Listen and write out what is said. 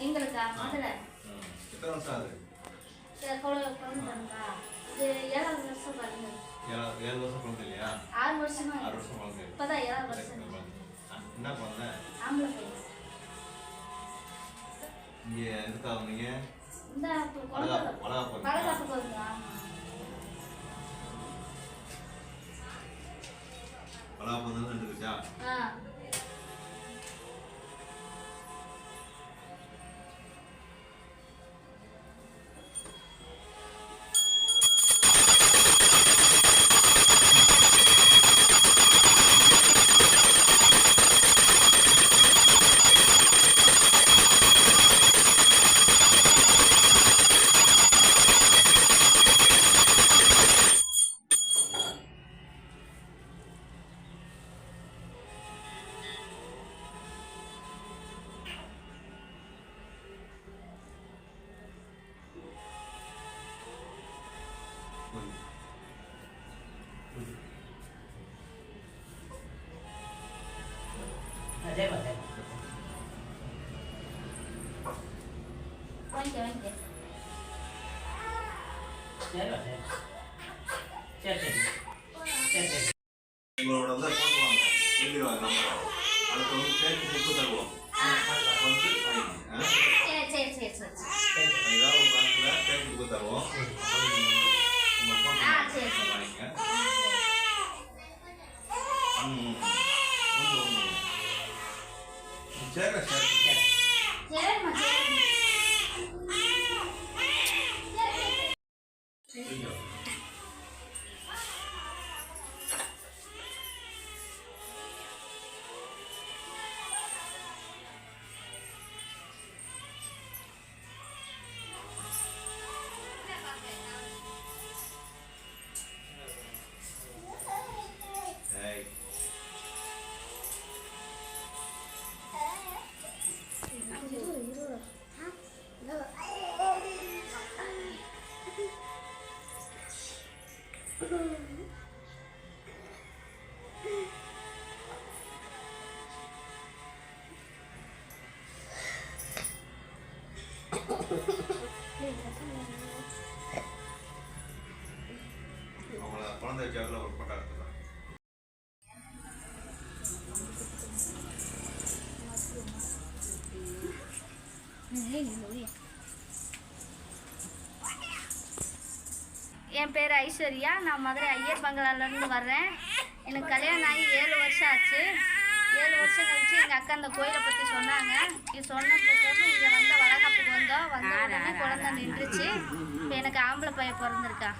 எங்களுக்கா மதுரை எத்தனை வருஷம் ஆகுது? குழந்தைங்களா இது 7வது வருஷம் பாருங்க. 7 வருஷம் குழந்தை இல்லையா? 6 வருஷமா 6 வருஷம் குழந்தை. இப்பதான் 7வது வருஷம். என்ன குழந்தை? ஆம்பளை பையன். இங்க எதுக்கா வந்தீங்க? இந்த வளகாப்புக்கு வந்தா. வளகாப்பு வந்து நின்றுச்சா? உங்களோட வந்து போட்டுவாங்க எழுதிடுவாங்க நம்ம அடுத்து வந்து கேட்டு புக்கு தருவோம் ஏதாவது ஒரு காலத்தில் கேட்டு புக்கு தருவோம் உங்கள் போட்டு வாங்கிங்க. சரி சரி அவங்கள குழந்தை வச்சாக்கில் ஒரு போட்டோ எடுத்துக்கலாம். என் பேர் ஐஸ்வர்யா. நான் மதுரை ஐயர் பங்களாலேருந்து வர்றேன். எனக்கு கல்யாணம் ஆகி 7 வருஷம் ஆச்சு. 7 வருஷம் கழிச்சு எங்கள் அக்கா அந்த கோயிலை பற்றி சொன்னாங்க. இது சொன்ன பிறகு இங்கே வந்த வளகாப்புக்கு வந்த உடனே குழந்தை நின்றுச்சு. இப்போ எனக்கு ஆம்பளை பையன் பிறந்திருக்கா.